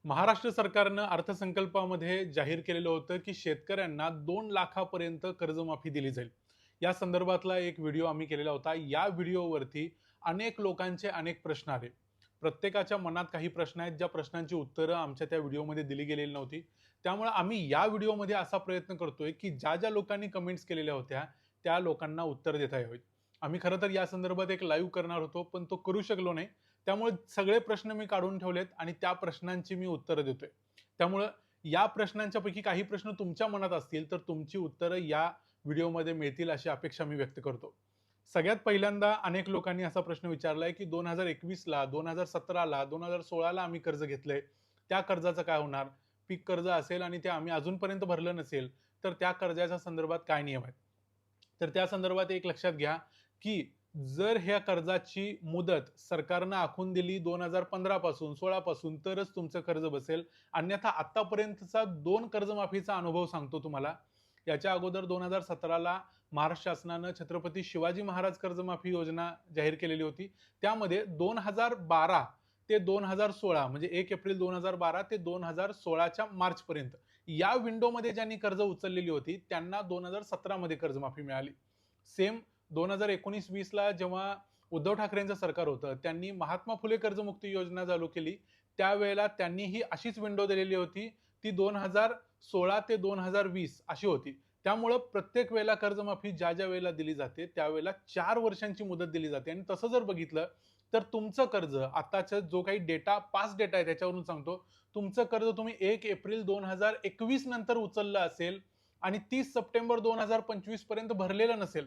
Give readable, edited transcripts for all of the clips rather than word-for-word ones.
महाराष्ट्र सरकारनं अर्थसंकल्पामध्ये जाहीर केलेलं होतं की शेतकऱ्यांना 2 लाखापर्यंत कर्जमाफी दिली जाईल. या संदर्भातला एक व्हिडिओ आम्ही केलेला होता. या व्हिडिओवरती अनेक लोकांचे अनेक प्रश्न आले. प्रत्येकाच्या मनात काही प्रश्न आहेत, ज्या प्रश्नांची उत्तरं आमच्या त्या व्हिडिओमध्ये दिली गेलेली नव्हती. त्यामुळे आम्ही या व्हिडिओमध्ये असा प्रयत्न करतोय की ज्या लोकांनी कमेंट्स केलेल्या होत्या त्या लोकांना उत्तर देता यावीत. आम्ही खरं तर या संदर्भात एक लाईव्ह करणार होतो, पण तो करू शकलो नाही. त्यामुळे सगळे प्रश्न मी काढून ठेवलेत आणि त्या प्रश्नांची मी उत्तरं देतोय. त्यामुळं या प्रश्नांच्यापैकी काही प्रश्न तुमच्या मनात असतील, तर तुमची उत्तरं या व्हिडिओमध्ये मिळतील अशी अपेक्षा मी व्यक्त करतो. सगळ्यात पहिल्यांदा अनेक लोकांनी असा प्रश्न विचारलाय, की 2021ला, 2017ला, 2016ला आम्ही कर्ज घेतलंय. त्या कर्जाचं काय होणार? पीक कर्ज असेल आणि ते आम्ही अजूनपर्यंत भरलं नसेल, तर त्या कर्जाच्या संदर्भात काय नियम आहेत? तर त्या संदर्भात एक लक्षात घ्या, की जर ह्या कर्जाची मुदत सरकारनं आखून दिली 2015 पासून 16 पासून तरच तुमचं कर्ज बसेल. अन्यथा आतापर्यंतचा 2 कर्जमाफीचा अनुभव सांगतो तुम्हाला. याच्या अगोदर 2017ला महाराष्ट्र शासनानं छत्रपती शिवाजी महाराज कर्जमाफी योजना जाहीर केलेली होती. त्यामध्ये 2012 ते 2016 म्हणजे 1 एप्रिल 2012 ते 2016च्या मार्चपर्यंत या विंडोमध्ये ज्यांनी कर्ज उचललेली होती त्यांना 2017 मध्ये कर्जमाफी मिळाली. सेम 2019-20ला जेव्हा उद्धव ठाकरेंचं सरकार होतं, त्यांनी महात्मा फुले कर्जमुक्ती योजना चालू केली. त्यावेळेला त्यांनी ही अशीच विंडो दिलेली होती. ती 2016 ते 2020 अशी होती. त्यामुळं प्रत्येक वेळेला कर्जमाफी ज्या वेळेला दिली जाते, त्यावेळेला 4 वर्षांची मुदत दिली जाते आणि तसं जर बघितलं, तर तुमचं कर्ज आताचा जो काही डेटा, पास्ट डेटा आहे त्याच्यावरून सांगतो. तुमचं कर्ज तुम्ही 1 एप्रिल 2021 नंतर उचललं असेल आणि 30 सप्टेंबर 2025 पर्यंत भरलेलं नसेल,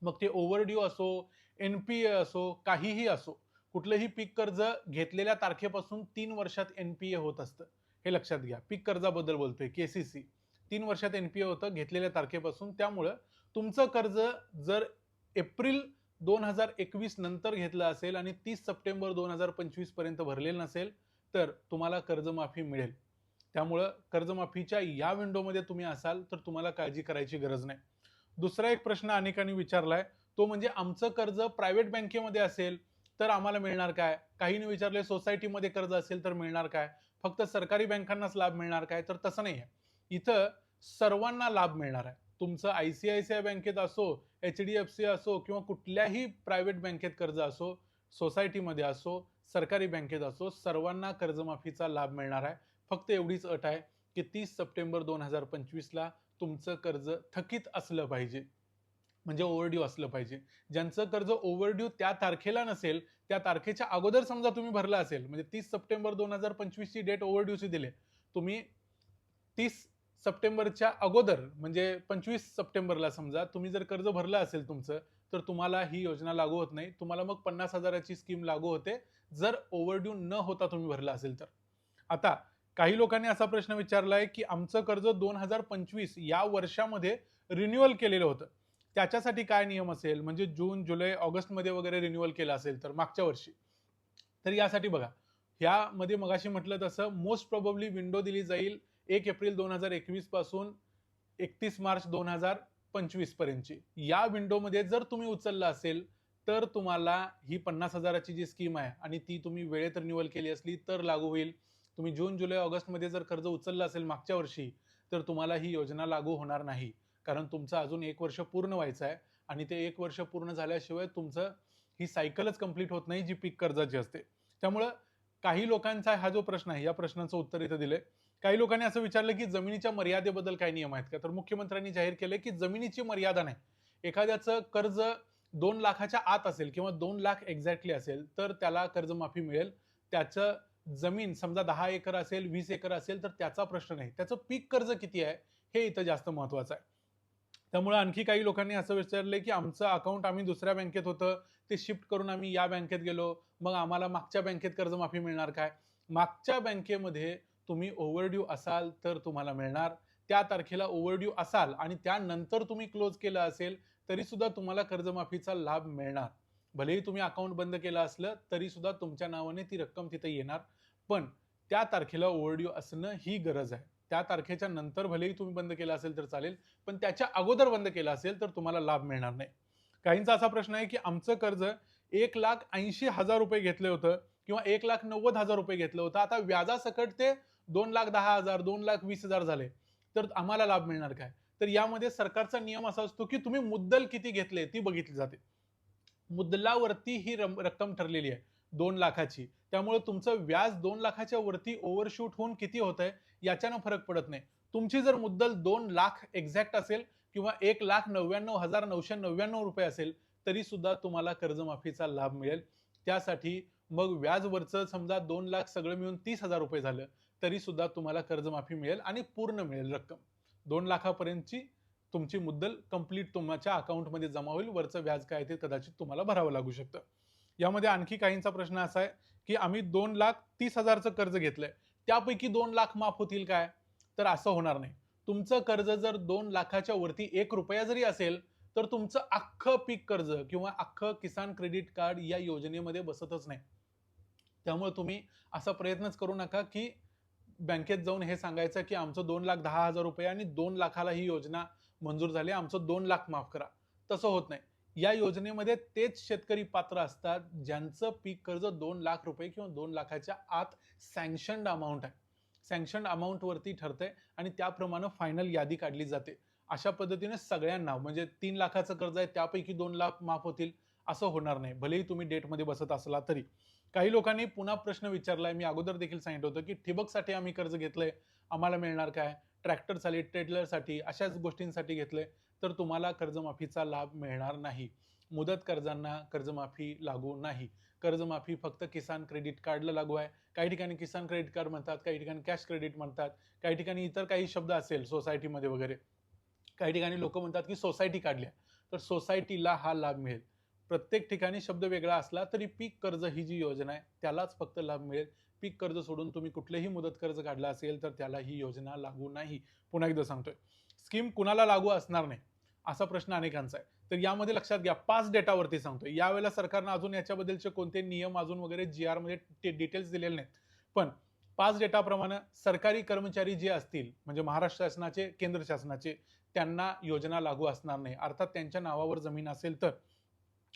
मग ते ओव्हरड्यू असो, एनपीए असो, काहीही असो, कुठलंही पीक कर्ज घेतलेल्या तारखेपासून 3 वर्षात एनपीए होत असतं. हे लक्षात घ्या. पीक कर्जाबद्दल बोलतोय, केसीसी. 3 वर्षात एनपीए होतं घेतलेल्या तारखेपासून. त्यामुळं तुमचं कर्ज जर एप्रिल 2021 नंतर घेतलं असेल आणि 30 सप्टेंबर 2025 पर्यंत भरलेलं नसेल, तर तुम्हाला कर्जमाफी मिळेल. त्यामुळं कर्जमाफीच्या या विंडोमध्ये तुम्ही असाल, तर तुम्हाला काळजी करायची गरज नाही. दुसरा एक प्रश्न अनेकांनी विचारलाय, तो म्हणजे आमचं कर्ज प्रायव्हेट बँकेमध्ये असेल तर आम्हाला मिळणार काय? काहींनी विचारले सोसायटीमध्ये कर्ज असेल तर मिळणार काय? फक्त सरकारी बँकांनाच लाभ मिळणार काय? तर तसं नाही आहे. इथं सर्वांना लाभ मिळणार आहे. तुमचं आयसीआयसीआय बँकेत असो, एचडीएफसी असो किंवा कुठल्याही प्रायव्हेट बँकेत कर्ज असो, सोसायटीमध्ये असो, सरकारी बँकेत असो, सर्वांना कर्जमाफीचा लाभ मिळणार आहे. फक्त एवढीच अट आहे की 30 सप्टेंबर 2025ला तुमचं कर्ज थकीत असलं पाहिजे. म्हणजे ओव्हरड्यू असलं पाहिजे. ज्यांचं कर्ज ओव्हरड्यू त्या तारखेला नसेल, त्या तारखेच्या अगोदर समजा तुम्ही भरलं असेल, म्हणजे 30 सप्टेंबर 2025 ची डेट ओव्हरड्यूची दिली. तुम्ही 30 सप्टेंबरच्या अगोदर म्हणजे 25 सप्टेंबरला समजा तुम्ही जर कर्ज भरलं असेल तुमचं, तर तुम्हाला ही योजना लागू होत नाही. तुम्हाला मग 50,000ची स्कीम लागू होते, जर ओव्हरड्यू न होता तुम्ही भरलं असेल तर. आता काही लोकांनी असा प्रश्न विचारलाय, की आमचं कर्ज 2025 या वर्षामध्ये रिन्युअल केलेलं होतं. त्याच्यासाठी काय नियम असेल? म्हणजे जून, जुलै, ऑगस्टमध्ये वगैरे रिन्युअल केलं असेल तर मागच्या वर्षी. तर यासाठी बघा, ह्यामध्ये मगाशी म्हटलं तसं मोस्ट प्रोबॅबली विंडो दिली जाईल 1 एप्रिल 2021 पासून 31 मार्च 2025 पर्यंतची. या विंडोमध्ये जर तुम्ही उचललं असेल, तर तुम्हाला ही 50,000ची जी स्कीम आहे आणि ती तुम्ही वेळेत रिन्युअल केली असली तर लागू होईल. तुम्ही जून, जुलै, ऑगस्टमध्ये जर कर्ज उचललं असेल मागच्या वर्षी, तर तुम्हाला ही योजना लागू होणार नाही. कारण तुमचं अजून 1 वर्ष पूर्ण व्हायचं आहे आणि ते 1 वर्ष पूर्ण झाल्याशिवाय तुमचं ही सायकलच कंप्लीट होत नाही, जी पीक कर्जाची असते. त्यामुळं काही लोकांचा हा जो प्रश्न आहे, या प्रश्नाचं उत्तर इथं दिलंय. काही लोकांनी असं विचारलं, की जमिनीच्या मर्यादेबद्दल काय नियम आहेत का? तर मुख्यमंत्र्यांनी जाहीर केलंय, की जमिनीची मर्यादा नाही. एखाद्याचं कर्ज 2 लाखाच्या आत असेल किंवा 2 लाख एक्झॅक्टली असेल, तर त्याला कर्जमाफी मिळेल. त्याचं जमीन समजा 10 एकर असेल, 20 एकर असेल, तर त्याचा प्रश्न नाही. त्याचं पीक कर्ज किती आहे, हे इथं जास्त महत्त्वाचं आहे. त्यामुळे आणखी काही लोकांनी असं विचारलंय, की आमचं अकाउंट आम्ही दुसऱ्या बँकेत होतं, ते शिफ्ट करून आम्ही या बँकेत गेलो. मग आम्हाला मागच्या बँकेत कर्जमाफी मिळणार काय? मागच्या बँकेमध्ये तुम्ही ओव्हरड्यू असाल तर तुम्हाला मिळणार. त्या तारखेला ओव्हरड्यू असाल आणि त्यानंतर तुम्ही क्लोज केलं असेल, तरी सुद्धा तुम्हाला कर्जमाफीचा लाभ मिळणार. भलेही तुम्ही अकाउंट बंद केलं असलं, तरी सुद्धा तुमच्या नावाने ती रक्कम तिथे येणार. पण त्या तारखेला ओव्हरड्यू असणं ही गरज आहे. त्या तारखेच्या नंतर भलेही तुम्ही बंद केलं असेल तर चालेल, पण त्याच्या अगोदर बंद केलं असेल तर तुम्हाला लाभ मिळणार नाही. काहींचा असा प्रश्न आहे, की आमचं कर्ज ₹1,80,000 घेतलं होतं किंवा 1,90,000 रुपये घेतलं होतं, आता व्याजासकट ते 2,10,000 2,20,000 झाले, तर आम्हाला लाभ मिळणार काय? तर यामध्ये सरकारचा नियम असा असतो की तुम्ही मुद्दल किती घेतले ती बघितली जाते. मुद्दलावरती ही रक्कम ठरलेली आहे 2 लाखाची. त्यामुळे तुमचं व्याज 2 लाखाच्या वरती ओव्हरशूट होऊन किती होतंय याच्यानं फरक पडत नाही. तुमची जर मुद्दल 2 लाख एक्झॅक्ट असेल किंवा 1,99,999 रुपये असेल, तरी सुद्धा तुम्हाला कर्जमाफीचा लाभ मिळेल. त्यासाठी मग व्याज वरचं समजा 2 लाख सगळं मिळून 30,000 रुपये झालं, तरी सुद्धा तुम्हाला कर्जमाफी मिळेल आणि पूर्ण मिळेल रक्कम. 2 लाखापर्यंतची तुमची मुद्दल कंप्लीट तुमच्या अकाउंटमध्ये जमा होईल. वरचं व्याज काय ते कदाचित तुम्हाला भरावं लागू शकतं. यामध्ये आणखी काहींचा प्रश्न असा आहे, की आम्ही 2,30,000चं कर्ज घेतलंय. त्यापैकी 2 लाख माफ होतील काय? तर असं होणार नाही. तुमचं कर्ज जर 2 लाखाच्या वरती ₹1 जरी असेल, तर तुमचं अख्खं पीक कर्ज किंवा अख्खं किसान क्रेडिट कार्ड या योजनेमध्ये बसतच नाही. त्यामुळे तुम्ही असा प्रयत्नच करू नका, की बँकेत जाऊन हे सांगायचं, की आमचं 2,10,000 रुपये आणि 2 लाखाला ही योजना मंजूर झाली, आमचं 2 लाख माफ करा. तसं होत नाही. या योजनेमध्ये तेच शेतकरी पात्र असतात, ज्यांचं पीक कर्ज 2 लाख रुपये किंवा 2 लाखाच्या आत सँक्शन्ड अमाउंट आहे. सँक्शन्ड अमाउंट वरती ठरतंय आणि त्याप्रमाणे फायनल यादी काढली जाते. अशा पद्धतीने सगळ्यांना म्हणजे 3 लाखाचं कर्ज आहे त्यापैकी 2 लाख माफ होतील असं होणार नाही. भलेही तुम्ही डेटमध्ये बसत असला तरी. काही लोकांनी पुन्हा प्रश्न विचारलाय, मी अगोदर देखील सांगितलं होतं, की ठिबकसाठी आम्ही कर्ज घेतलंय, आम्हाला मिळणार काय? ट्रॅक्टरसाठी, ट्रेलरसाठी अशाच गोष्टींसाठी घेतलंय, तर तुम्हाला कर्जमाफीचा लाभ मिळणार नाही. मुदत कर्जांना कर्जमाफी लागू नाही. कर्जमाफी फक्त किसान क्रेडिट कार्डला लागू आहे. काही ठिकाणी किसान क्रेडिट कार्ड म्हणतात, काही ठिकाणी कॅश क्रेडिट म्हणतात, काही ठिकाणी इतर काही शब्द असेल सोसायटीमध्ये वगैरे. काही ठिकाणी लोकं म्हणतात, की सोसायटी काढल्या, तर सोसायटीला हा लाभ मिळेल. प्रत्येक ठिकाणी शब्द वेगळा असला तरी पीक कर्ज ही जी योजना आहे त्यालाच फक्त लाभ मिळेल. पीक कर्ज सोडून तुम्ही कुठलेही मुदत कर्ज काढला असेल तर त्याला ही योजना लागू नाही. पुन्हा एकदा सांगतोय. स्कीम कुणाला लागू असणार नाही असा प्रश्न अनेकांचा आहे. तर यामध्ये लक्षात घ्या 5 डेटावरती सांगतोय. यावेळेला सरकारनं अजून याच्याबद्दलचे कोणते नियम अजून वगैरे जी-आर मध्ये डिटेल्स दिलेले नाहीत. पण 5 डेटाप्रमाणे सरकारी कर्मचारी जे असतील म्हणजे महाराष्ट्र शासनाचे, केंद्र शासनाचे त्यांना योजना लागू असणार नाही. अर्थात त्यांच्या नावावर जमीन असेल तर.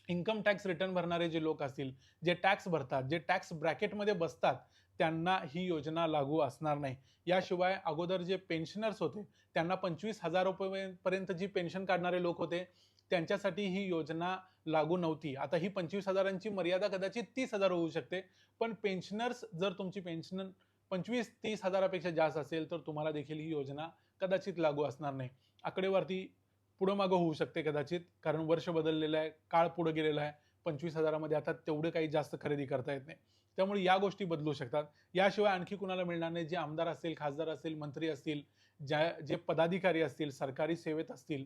इन्कम टॅक्स रिटर्न भरणारे जे लोक असतील, जे टॅक्स भरतात, जे टॅक्स ब्रॅकेटमध्ये बसतात, त्यांना ही योजना लागू असणार नाही. याशिवाय अगोदर जे पेन्शनर्स होते, त्यांना 25,000 रुपयेपर्यंत जी पेन्शन काढणारे लोक होते, त्यांच्यासाठी ही योजना लागू नव्हती. आता ही 25,000ची मर्यादा कदाचित 30,000 होऊ शकते. पण पेन्शनर्स जर तुमची पेन्शन 25-30 हजारापेक्षा जास्त असेल, तर तुम्हाला देखील ही योजना कदाचित लागू असणार नाही. आकडेवारी पुढं मागं होऊ शकते कदाचित, कारण वर्ष बदललेलं आहे, काळ पुढे गेलेला आहे. 25,000 मध्ये आता तेवढे काही जास्त खरेदी करता येत नाही. त्यामुळे या गोष्टी बदलू शकतात. याशिवाय आणखी कुणाला मिळणार नाही, जे आमदार असतील, खासदार असतील, मंत्री असतील, जे पदाधिकारी असतील, सरकारी सेवेत असतील,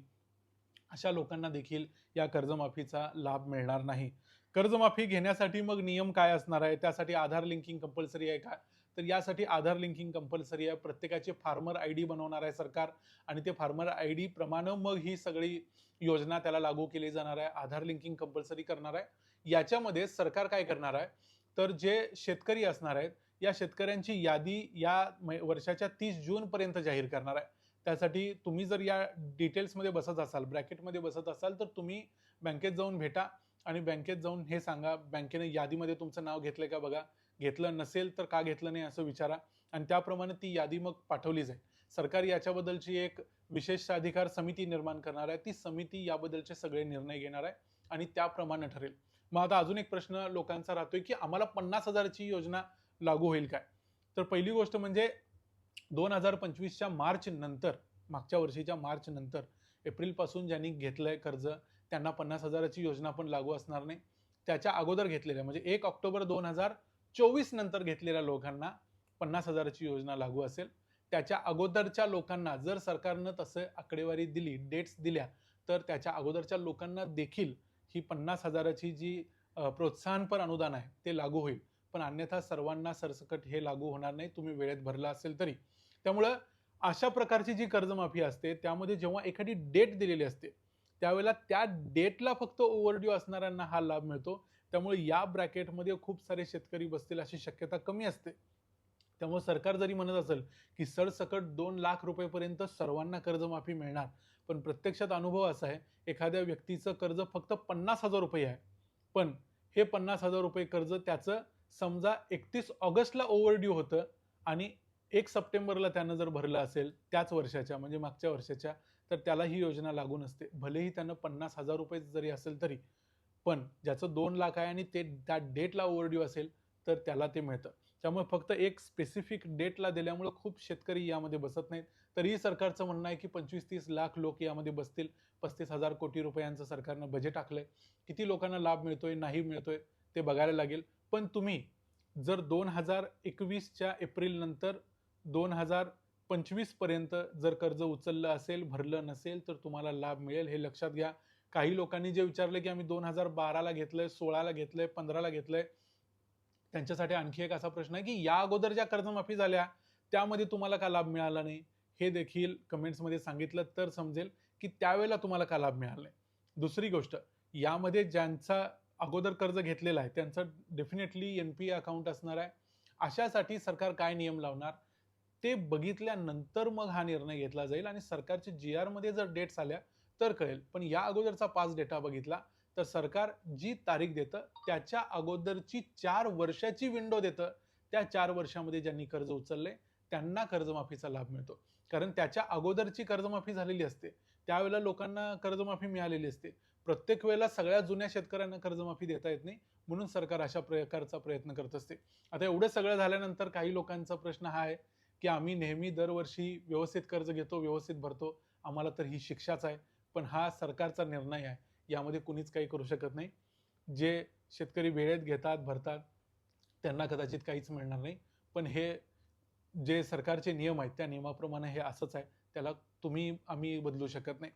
अशा लोकांना देखील या कर्जमाफीचा लाभ मिळणार नाही. कर्जमाफी घेण्यासाठी मग नियम काय असणार आहे? त्यासाठी आधार लिंकिंग कंपल्सरी आहे का? तर यासाठी आधार लिंकिंग कंपल्सरी आहे. प्रत्येकाचे फार्मर आयडी बनवणार आहे सरकार आणि ते फार्मर आयडी प्रमाणे मग ही सगळी योजना त्याला लागू केली जाणार आहे. आधार लिंकिंग कंपल्सरी करणार आहे. याच्यामध्ये सरकार काय करणार आहे? तर जे शेतकरी असणार आहेत, या शेतकऱ्यांची यादी या वर्षाच्या 30 जून पर्यंत जाहीर करणार आहे. त्यासाठी तुम्ही जर या डिटेल्समध्ये बसत असाल, ब्रॅकेटमध्ये बसत असाल, तर तुम्ही बँकेत जाऊन भेटा आणि बँकेत जाऊन हे सांगा, बँकेने यादीमध्ये तुमचं नाव घेतलंय का बघा. घेतलं नसेल तर का घेतलं नाही असं विचारा आणि त्याप्रमाणे ती यादी मग पाठवली जाईल. सरकार याच्याबद्दलची एक विशेषाधिकार समिती निर्माण करणार आहे. ती समिती याबद्दलचे सगळे निर्णय घेणार आहे आणि त्याप्रमाणे ठरेल. मग आता अजून एक प्रश्न लोकांचा राहतोय, की आम्हाला 50,000ची योजना लागू होईल काय? तर पहिली गोष्ट म्हणजे 2025च्या मार्च नंतर, मागच्या वर्षीच्या मार्च नंतर, एप्रिलपासून ज्यांनी घेतलंय कर्ज त्यांना 50,000ची योजना पण लागू असणार नाही. त्याच्या अगोदर घेतलेल्या म्हणजे 1 ऑक्टोबर 2024 नंतर घेतलेल्या लोकांना 50,000ची योजना लागू असेल. त्याच्या अगोदरच्या लोकांना जर सरकारनं तसं आकडेवारी दिली, डेट्स दिल्या, तर त्याच्या अगोदरच्या लोकांना देखील ही 50,000ची जी प्रोत्साहनपर अनुदान आहे ते लागू होईल. पण अन्यथा सर्वांना सरसकट हे लागू होणार नाही, तुम्ही वेळेत भरला असेल तरी. त्यामुळं अशा प्रकारची जी कर्जमाफी असते त्यामध्ये जेव्हा एखादी डेट दिलेली असते, त्यावेळेला त्या डेटला फक्त ओव्हरड्यू असणाऱ्यांना हा लाभ मिळतो. त्यामुळे या ब्रॅकेटमध्ये खूप सारे शेतकरी बसतील अशी शक्यता कमी असते. त्यामुळे सरकार जरी म्हणत असेल, की सरसकट 2 लाख रुपयेपर्यंत सर्वांना कर्जमाफी मिळणार, पण प्रत्यक्षात अनुभव असा आहे, एखाद्या व्यक्तीचं कर्ज फक्त 50,000 रुपये आहे. पण हे 50,000 रुपये कर्ज त्याचं समजा 31 ऑगस्टला ओव्हरड्यू होतं आणि 1 सप्टेंबरला त्यानं जर भरलं असेल त्याच वर्षाच्या म्हणजे मागच्या वर्षाच्या, तर त्याला ही योजना लागू नसते. भलेही त्यानं 50,000 रुपये जरी असेल तरी. पण ज्याचं 2 लाख आहे आणि ते त्या डेटला ओव्हरड्यू असेल तर त्याला ते मिळतं. त्यामुळे फक्त एक स्पेसिफिक डेटला दिल्यामुळे खूप शेतकरी यामध्ये बसत नाहीत. तरीही सरकारचं म्हणणं आहे की 25-30 लाख लोक यामध्ये बसतील. 35,000 कोटी रुपयांचं सरकारनं बजेट आखलंय. किती लोकांना लाभ मिळतोय, नाही मिळतोय ते बघायला लागेल. पण तुम्ही जर 2021च्या एप्रिल नंतर 2025 पर्यंत जर कर्ज उचललं असेल, भरलं नसेल तर तुम्हाला लाभ मिळेल हे लक्षात घ्या. काही लोकांनी जे विचारले की आम्ही 2012ला घेतलंय, 16ला घेतलंय, 15ला घेतलंय, त्यांच्यासाठी आणखी एक असा प्रश्न आहे की या अगोदर ज्या कर्जमाफी झाल्या त्यामध्ये तुम्हाला का लाभ मिळाला नाही, हे देखील कमेंट्समध्ये सांगितलं तर समजेल की त्यावेळेला तुम्हाला का लाभ मिळाला नाही. दुसरी गोष्ट, यामध्ये ज्यांचा अगोदर कर्ज घेतलेला आहे त्यांचं डेफिनेटली NPA अकाउंट असणार आहे. अशासाठी सरकार काय नियम लावणार ते बघितल्यानंतर मग हा निर्णय घेतला जाईल आणि सरकारच्या GR मध्ये जर डेट्स आल्या तर कळेल. पण या अगोदरचा पास डेटा बघितला तर सरकार जी तारीख देतं त्याच्या अगोदरची 4 वर्षाची विंडो देतं. त्या 4 वर्षामध्ये ज्यांनी कर्ज उचलले त्यांना कर्जमाफीचा लाभ मिळतो. कारण त्याच्या अगोदरची कर्जमाफी झालेली असते. त्यावेळेला लोकांना कर्जमाफी मिळालेली असते. प्रत्येक वेळेला सगळ्या जुन्या शेतकऱ्यांना कर्जमाफी देता येत नाही. म्हणून सरकार अशा प्रकारचा प्रयत्न करत असते. आता एवढं सगळं झाल्यानंतर काही लोकांचा प्रश्न हा आहे की आम्ही नेहमी दरवर्षी व्यवस्थित कर्ज घेतो, व्यवस्थित भरतो. आम्हाला तर ही शिक्षाच आहे. पण हा सरकारचा निर्णय आहे. यामध्ये कुणीच काही करू शकत नाही. जे शेतकरी वेळेत घेतात, भरतात त्यांना कदाचित काहीच मिळणार नाही. पण हे जे सरकारचे नियम आहेत त्या नियमाप्रमाणे हे असंच आहे. त्याला तुम्ही आम्ही बदलू शकत नाही.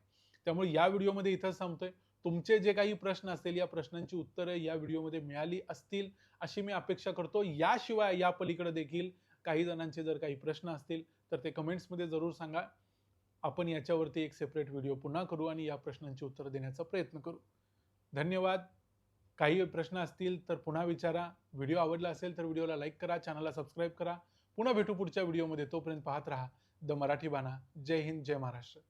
त्यामुळे या व्हिडिओमध्ये इथंच थांबतोय. तुमचे जे काही प्रश्न असतील या प्रश्नांची उत्तरं या व्हिडिओमध्ये मिळाली असतील अशी मी अपेक्षा करतो. याशिवाय या पलीकडे देखील काही जणांचे जर काही प्रश्न असतील तर ते कमेंट्समध्ये जरूर सांगा. आपण याच्यावरती एक सेपरेट व्हिडिओ पुन्हा करू आणि या प्रश्नांची उत्तरं देण्याचा प्रयत्न करू. धन्यवाद. काही प्रश्न असतील तर पुन्हा विचारा. व्हिडिओ आवडला असेल तर व्हिडिओला लाईक करा, चॅनलला सबस्क्राईब करा. पुन्हा भेटू पुढच्या व्हिडिओमध्ये. तोपर्यंत पाहत राहा द मराठी बाणा. जय हिंद, जय महाराष्ट्र.